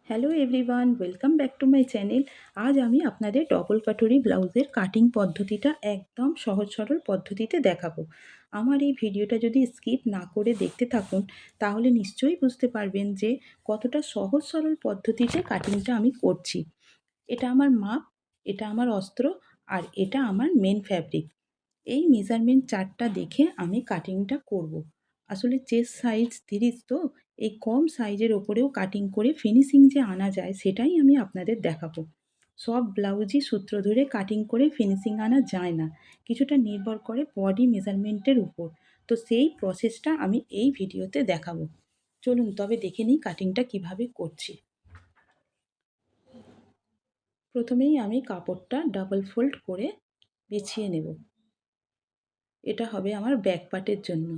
Hello everyone, welcome back to my channel. আজ আমি আপনাদের ডবল কাটুরি ব্লাউজের কাটিং পদ্ধতিটা একদম সহজ সরল পদ্ধতিতে দেখাবো। আমার এই ভিডিওটা যদি স্কিপ না করে দেখতে থাকুন তাহলে নিশ্চয়ই বুঝতে পারবেন যে কতটা সহজ সরল পদ্ধতিতে কাটিংটা আমি করছি। এটা আমার মাপ, এটা আমার অস্ত্র, আর এটা আমার মেন ফ্যাব্রিক। এই মেজারমেন্ট চার্টটা দেখে আমি কাটিংটা করব। আসলে চেস্ট সাইজ 30 তো এই কম সাইজের ওপরেও কাটিং করে ফিনিশিং যে আনা যায় সেটাই আমি আপনাদের দেখাবো। সব ব্লাউজই সূত্র ধরে কাটিং করে ফিনিশিং আনা যায় না, কিছুটা নির্ভর করে বডি মেজারমেন্টের উপর। তো সেই প্রসেসটা আমি এই ভিডিওতে দেখাবো। চলুন তবে দেখে নিই কাটিংটা কিভাবে করছি। প্রথমেই আমি কাপড়টা ডাবল ফোল্ড করে বিছিয়ে নেব। এটা হবে আমার ব্যাক পার্টের জন্য।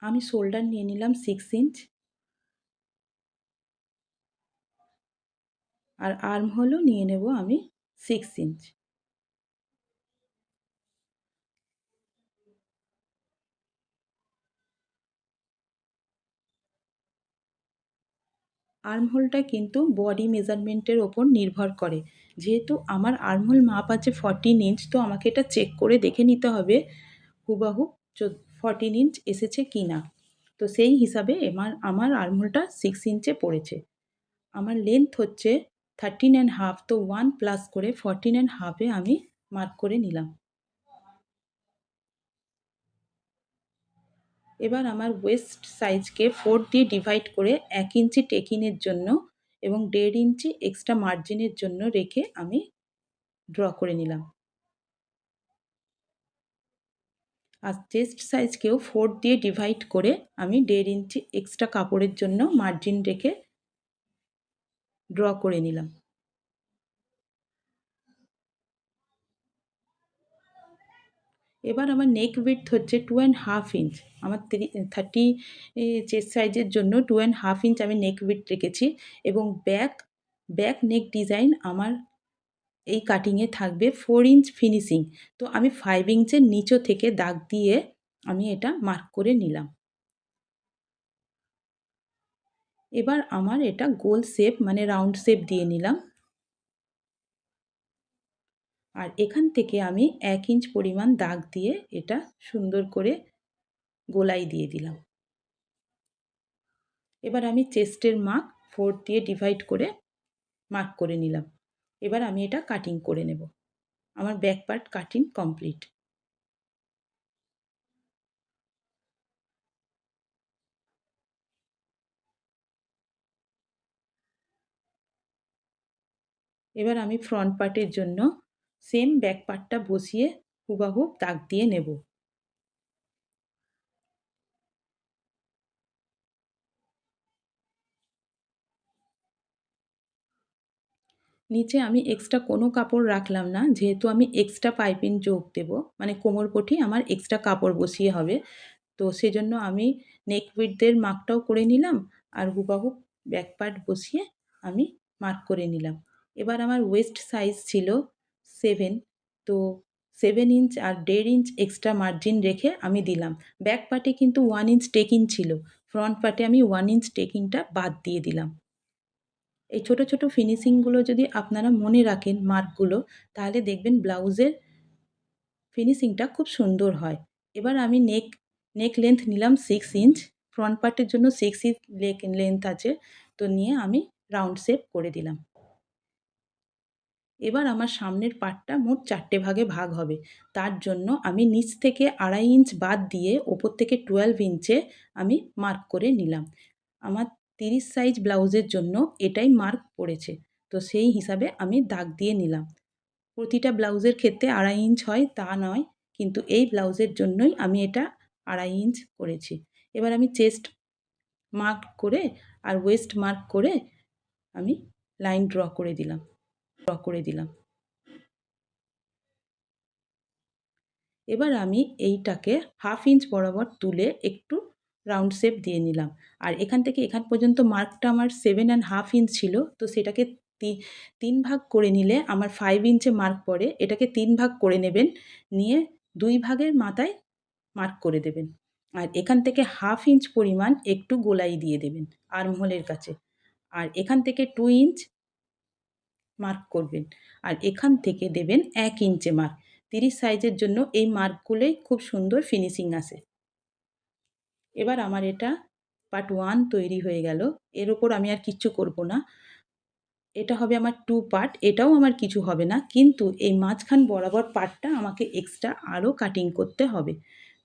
আমি শোল্ডার নিয়ে নিলাম 6 ইঞ্চ, আর আর্ম হোলও নিয়ে নেব আমি 6 ইঞ্চ। আর্মহোলটা কিন্তু বডি মেজারমেন্টের ওপর নির্ভর করে। যেহেতু আমার আর্মহোল মাপ আছে 14 ইঞ্চ, তো আমাকে এটা চেক করে দেখে নিতে হবে হুবাহু 14 ইঞ্চ এসেছে কি না। তো সেই হিসাবে আমার আর্মহোলটা 6 ইঞ্চে পড়েছে। আমার লেন্থ হচ্ছে 13.5, তো 1 প্লাস করে 14.5-এ আমি মার্ক করে নিলাম। এবার আমার ওয়েস্ট সাইজকে 4 দিয়ে ডিভাইড করে 1 ইঞ্চি টেকিনের জন্য এবং 1.5 ইঞ্চি এক্সট্রা মার্জিনের জন্য রেখে আমি ড্র করে নিলাম। আর চেস্ট সাইজকেও 4 দিয়ে ডিভাইড করে আমি 1.5 ইঞ্চি এক্সট্রা কাপড়ের জন্য মার্জিন রেখে ড্র করে নিলাম। এবার আমার নেক উইডথ হচ্ছে 2.5 ইঞ্চ। আমার 30 চেস্ট সাইজের জন্য 2.5 ইঞ্চ আমি নেক উইডথ রেখেছি। এবং ব্যাক নেক ডিজাইন আমার এই কাটিংয়ে থাকবে 4 ইঞ্চ ফিনিশিং। তো আমি 5 ইঞ্চের নিচে থেকে দাগ দিয়ে আমি এটা মার্ক করে নিলাম। এবার আমার এটা গোল শেপ মানে রাউন্ড শেপ দিয়ে নিলাম। আর এখান থেকে আমি 1 ইঞ্চ পরিমাণ দাগ দিয়ে এটা সুন্দর করে গোলাই দিয়ে দিলাম। এবার আমি চেস্টের মার্ক 4 দিয়ে ডিভাইড করে মার্ক করে নিলাম। এবার আমি এটা কাটিং করে নেব। আমার ব্যাক পার্ট কাটিং কমপ্লিট। এবার আমি ফ্রন্ট পার্টের জন্য সেম ব্যাক পার্টটা বসিয়ে হুবাহু দাগ দিয়ে নেব। নিচে আমি এক্সট্রা কোনো কাপড় রাখলাম না, যেহেতু আমি এক্সট্রা পাইপিং যোগ দেব, মানে কোমরপটি আমার এক্সট্রা কাপড় বসিয়ে হবে। তো সেজন্য আমি নেক উইডথের মার্কটাও করে নিলাম, আর হুবাহু ব্যাক পার্ট বসিয়ে আমি মার্ক করে নিলাম। এবার আমার ওয়েস্ট সাইজ ছিল 7, তো 7 ইঞ্চ আর 1.5 ইঞ্চ এক্সট্রা মার্জিন রেখে আমি দিলাম। ব্যাক পার্টে কিন্তু 1 ইঞ্চ টেকিং ছিল, ফ্রন্ট পার্টে আমি 1 ইঞ্চ টেকিংটা বাদ দিয়ে দিলাম। এই ছোট ছোট ফিনিশিংগুলো যদি আপনারা মনে রাখেন মার্কগুলো, তাহলে দেখবেন ব্লাউজের ফিনিশিংটা খুব সুন্দর হয়। এবার আমি নেক লেন্থ নিলাম 6 ইঞ্চ, ফ্রন্ট পার্টের জন্য 6 ইঞ্চ লেন্থ আছে, তো নিয়ে আমি রাউন্ড শেপ করে দিলাম। এবার আমার সামনের পার্টটা মোট 4টে ভাগে ভাগ হবে। তার জন্য আমি নিচ থেকে 2.5 ইঞ্চ বাদ দিয়ে ওপর থেকে 12 ইঞ্চে আমি মার্ক করে নিলাম। আমার 30 সাইজ ব্লাউজের জন্য এটাই মার্ক পড়েছে, তো সেই হিসাবে আমি দাগ দিয়ে নিলাম। প্রতিটা ব্লাউজের ক্ষেত্রে 2.5 ইঞ্চ হয় তা নয়, কিন্তু এই ব্লাউজের জন্যই আমি এটা 2.5 ইঞ্চ করেছি। এবার আমি চেস্ট মার্ক করে আর ওয়েস্ট মার্ক করে আমি লাইন ড্র করে দিলাম। এবার আমি এইটাকে 1/2 ইঞ্চ বরাবর তুলে একটু রাউন্ড শেপ দিয়ে নিলাম। আর এখান থেকে এখান পর্যন্ত মার্কটা আমার 7.5 ইঞ্চ ছিল, তো সেটাকে 3 ভাগ করে নিলে আমার 5 ইঞ্চে মার্ক পড়ে। এটাকে 3 ভাগ করে নেবেন, নিয়ে 2 ভাগের মাথায় মার্ক করে দেবেন। আর এখান থেকে 1/2 ইঞ্চ পরিমাণ একটু গোলাই দিয়ে দেবেন আর্মহোলের কাছে। আর এখান থেকে 2 ইঞ্চ মার্ক করবেন। আর এখান থেকে দেবেন 1 ইঞ্চে মার্ক। 30 সাইজের জন্য এই মার্কগুলোই খুব সুন্দর ফিনিশিং আসে। এবার আমার এটা পার্ট 1 তৈরি হয়ে গেল। এর ওপর আমি আর কিচ্ছু করব না। এটা হবে আমার 2 পার্ট। এটাও আমার কিছু হবে না। কিন্তু এই মাঝখান বরাবর পার্টটা আমাকে এক্সট্রা আরও কাটিং করতে হবে।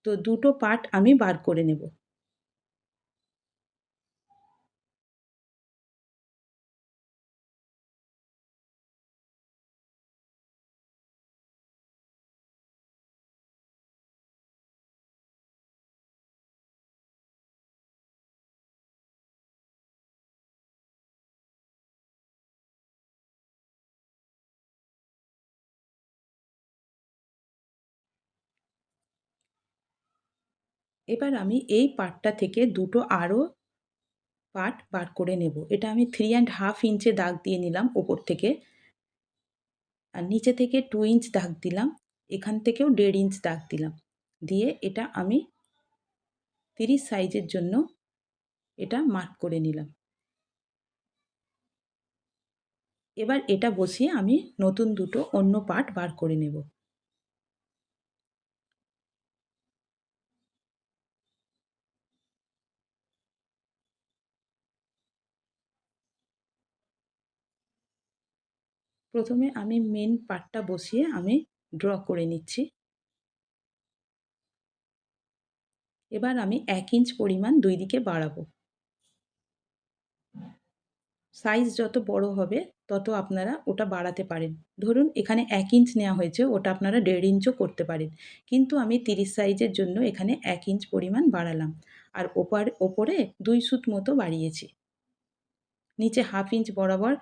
তো দুটো পার্ট আমি বার করে নেব। এবার আমি এই পার্টটা থেকে দুটো আরও পার্ট বার করে নেব। এটা আমি 3 1/2 ইঞ্চে দাগ দিয়ে নিলাম ওপর থেকে। আর নিচে থেকে 2 ইঞ্চ দাগ দিলাম। এখান থেকেও 1.5 ইঞ্চ দাগ দিলাম। দিয়ে এটা আমি 30 সাইজের জন্য এটা মার্ক করে নিলাম। এবার এটা বসিয়ে আমি নতুন দুটো অন্য পার্ট বার করে নেব। প্রথমে আমি মেন পার্টটা বসিয়ে আমি ড্র করে নিচ্ছি। এবার আমি 1 ইঞ্চ পরিমাণ দুই দিকে বাড়াবো। সাইজ যত বড় হবে তত আপনারা ওটা বাড়াতে পারেন। ধরুন এখানে 1 ইঞ্চ নেওয়া হয়েছে, ওটা আপনারা 1.5 ইঞ্চও করতে পারেন। কিন্তু আমি 30 সাইজের জন্য এখানে 1 ইঞ্চ পরিমাণ বাড়ালাম। আর ওপরে 2 সুত মতো বাড়িয়েছি। নিচে 1/2 ইঞ্চ বরাবর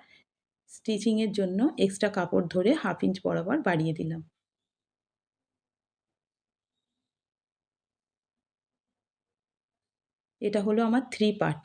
স্টিচিংয়ের জন্য এক্সট্রা কাপড় ধরে 1/2 ইঞ্চ বরাবর বাড়িয়ে দিলাম। এটা হলো আমার 3 পার্ট।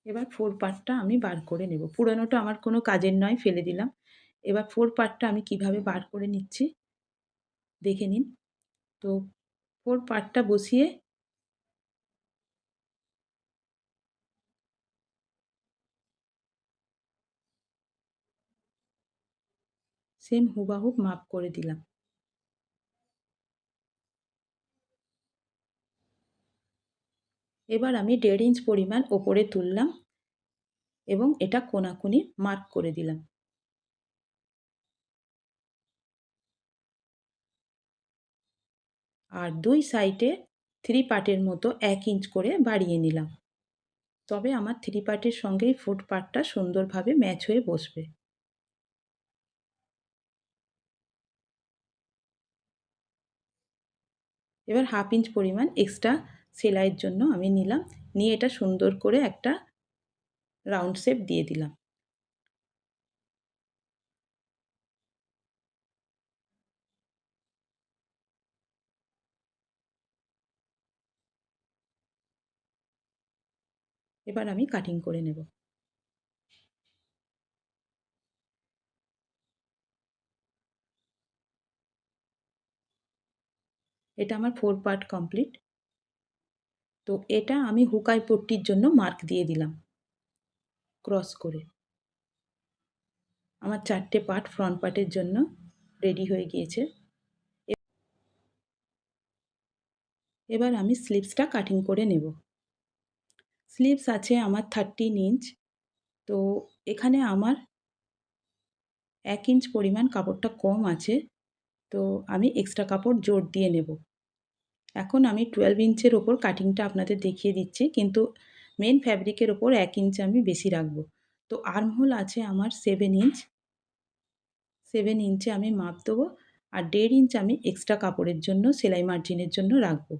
এবার 4 পার্টটা আমি বার করে নেব। পুরানোটা আমার কোনো কাজের নয়, ফেলে দিলাম। এবার 4 পার্টটা আমি কিভাবে বার করে নিচ্ছি দেখে নিন। তো 4 পার্টটা বসিয়ে সেম হুবাহুব মাপ করে দিলাম। এবার আমি 1.5 ইঞ্চ পরিমাণ ওপরে তুললাম এবং এটা কোনাকুনি মার্ক করে দিলাম। আর 2 সাইডে 3 পার্টের মতো 1 ইঞ্চ করে বাড়িয়ে নিলাম। তবে আমার 3 পার্টের সঙ্গেই 4 পার্টটা সুন্দরভাবে ম্যাচ হয়ে বসবে। এবার 1/2 ইঞ্চ পরিমাণ এক্সট্রা সেলাইয়ের জন্য আমি নিলাম। নিয়ে এটা সুন্দর করে একটা রাউন্ড শেপ দিয়ে দিলাম। এবার আমি কাটিং করে নেব। এটা আমার 4 পার্ট কমপ্লিট। তো এটা আমি হুকাই পট্টির জন্য মার্ক দিয়ে দিলাম ক্রস করে। আমার 4 টে পার্ট ফ্রন্ট পার্টের জন্য রেডি হয়ে গিয়েছে। এবার আমি স্লিভসটা কাটিং করে নেব। স্লিভস আছে আমার 13 ইঞ্চ। তো এখানে আমার 1 ইঞ্চ পরিমাণ কাপড়টা কম আছে। তো আমি এক্সট্রা কাপড় জোড় দিয়ে নেব। এখন আমি 12 ইঞ্চের ওপর কাটিংটা আপনাদের দেখিয়ে দিচ্ছি, কিন্তু মেন ফ্যাব্রিকের ওপর 1 ইঞ্চ আমি বেশি রাখবো। তো আর্মহোল আছে আমার 7 ইঞ্চ। 7 ইঞ্চে আমি মাপ দেবো। আর 1.5 ইঞ্চ আমি এক্সট্রা কাপড়ের জন্য সেলাই মার্জিনের জন্য রাখবো।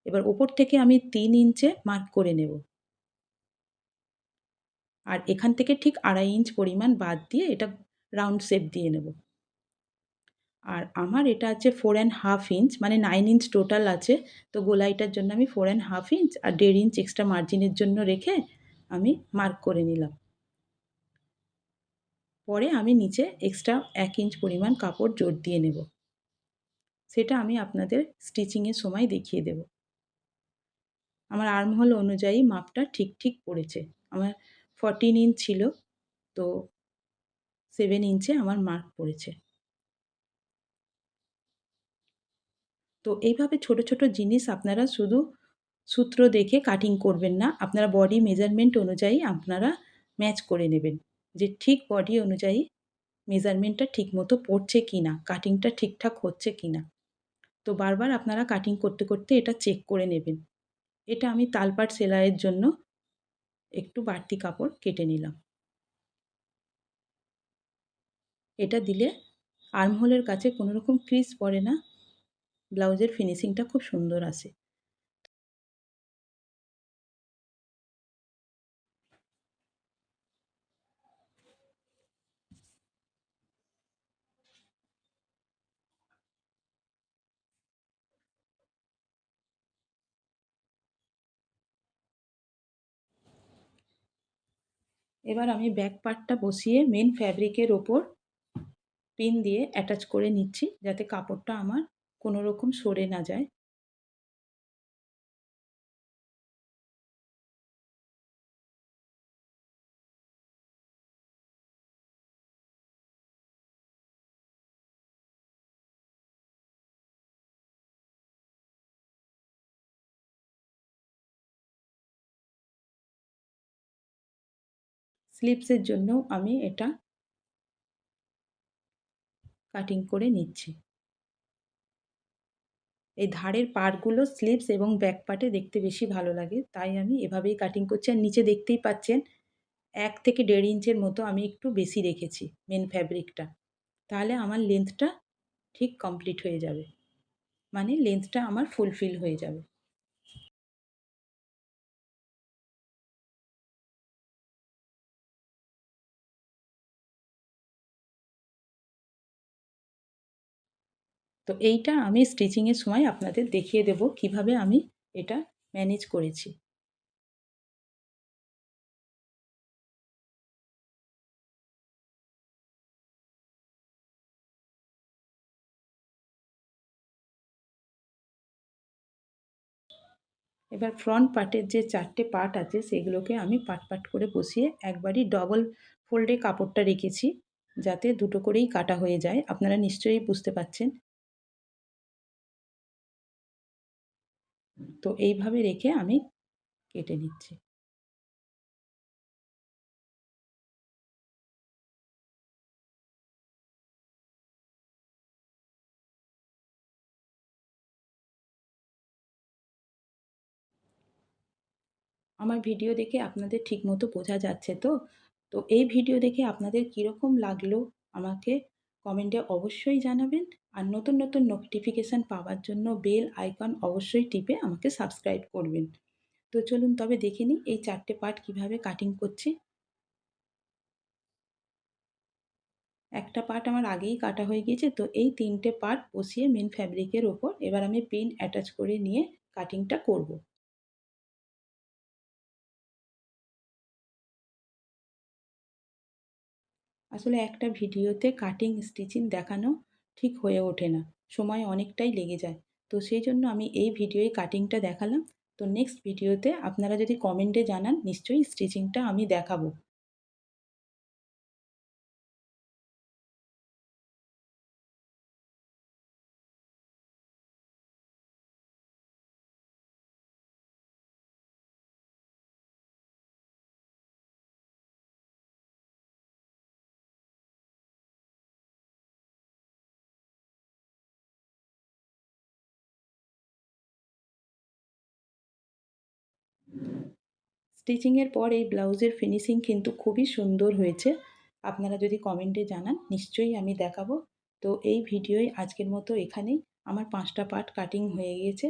এবার ওপর থেকে আমি 3 ইঞ্চে মার্ক করে নেব। আর এখান থেকে ঠিক 2.5 ইঞ্চ পরিমাণ বাদ দিয়ে এটা রাউন্ড শেপ দিয়ে নেব। আর আমার এটা আছে 4.5 ইঞ্চ, মানে 9 ইঞ্চ টোটাল আছে। তো গোলাইটার জন্য আমি 4.5 ইঞ্চ আর 1.5 ইঞ্চ এক্সট্রা মার্জিনের জন্য রেখে আমি মার্ক করে নিলাম। পরে আমি নিচে এক্সট্রা 1 ইঞ্চ পরিমাণ কাপড় জোর দিয়ে নেব। সেটা আমি আপনাদের স্টিচিংয়ের সময় দেখিয়ে দেব। আমার আর্মহোল অনুযায়ী মাপটা ঠিক পড়েছে। আমার 14 ইঞ্চ ছিল, তো 7 ইঞ্চে আমার মার্ক পড়েছে। তো এইভাবে ছোট জিনিস আপনারা শুধু সূত্র দেখে কাটিং করবেন না, আপনারা বডি মেজারমেন্ট অনুযায়ী আপনারা ম্যাচ করে নেবেন। যে ঠিক বডি অনুযায়ী মেজারমেন্টটা ঠিকমতো পড়ছে কিনা, কাটিংটা ঠিকঠাক হচ্ছে কিনা। তো বারবার আপনারা কাটিং করতে এটা চেক করে নেবেন। এটা আমি তালপাট সেলাইয়ের জন্য একটু বাড়তি কাপড় কেটে নিলাম। এটা দিলে আর্মহোলের কাছে কোনো রকম ক্রিজ পড়ে না, ব্লাউজের ফিনিশিংটা খুব সুন্দর আসে। এবার আমি ব্যাক পার্টটা বসিয়ে মেন ফ্যাব্রিকের ওপর পিন দিয়ে অ্যাটাচ করে নিচ্ছি, যাতে কাপড়টা আমার কোনো রকম সরে না যায়। স্লিভসের জন্যও আমি এটা কাটিং করে নিচ্ছি। এই ধারের পাড়গুলো স্লিভস এবং ব্যাক পার্টে দেখতে বেশি ভালো লাগে, তাই আমি এভাবেই কাটিং করছি। আর নিচে দেখতেই পাচ্ছেন 1 থেকে 1.5 ইঞ্চের মতো আমি একটু বেশি রেখেছি মেন ফ্যাব্রিকটা। তাহলে আমার লেন্থটা ঠিক কমপ্লিট হয়ে যাবে। মানে লেন্থটা আমার ফুলফিল হয়ে যাবে। তো এইটা আমি স্টিচিংয়ের সময় আপনাদের দেখিয়ে দেব কিভাবে আমি এটা ম্যানেজ করেছি। এবার ফ্রন্ট পার্টের যে 4 টে পার্ট আছে সেগুলোকে আমি পার্ট করে বসিয়ে একবারই ডবল ফোল্ডে কাপড়টা রেখেছি, যাতে দুটো করেই কাটা হয়ে যায়। আপনারা নিশ্চয়ই বুঝতে পারছেন। তো এইভাবে রেখে আমি কেটে নিচ্ছি। আমার ভিডিও দেখে আপনাদের ঠিকমতো বোঝা যাচ্ছে তো? তো এই ভিডিও দেখে আপনাদের কীরকম লাগলো আমাকে কমেন্টে অবশ্যই জানাবেন। আর নতুন নোটিফিকেশান পাওয়ার জন্য বেল আইকন অবশ্যই টিপে আমাকে সাবস্ক্রাইব করবেন। তো চলুন তবে দেখে নিই এই 4 টে পার্ট কীভাবে কাটিং করছি। একটা পার্ট আমার আগেই কাটা হয়ে গিয়েছে, তো এই 3 টে পার্ট বসিয়ে মেন ফ্যাব্রিকের ওপর এবার আমি পিন অ্যাটাচ করে নিয়ে কাটিংটা করব। আসলে একটা ভিডিওতে কাটিং স্টিচিং দেখানো ঠিক হয়ে ওঠে না, সময় অনেকটাই লেগে যায়। তো সেই জন্য আমি এই ভিডিওয় কাটিংটা দেখালাম। তো নেক্সট ভিডিওতে আপনারা যদি কমেন্টে জানান, নিশ্চয়ই স্টিচিংটা আমি দেখাবো। স্টিচিংয়ের পর এই ব্লাউজের ফিনিশিং কিন্তু খুবই সুন্দর হয়েছে। আপনারা যদি কমেন্টে জানান, নিশ্চয়ই আমি দেখাবো। তো এই ভিডিওয় আজকের মতো এখানেই। আমার 5টা পার্ট কাটিং হয়ে গিয়েছে।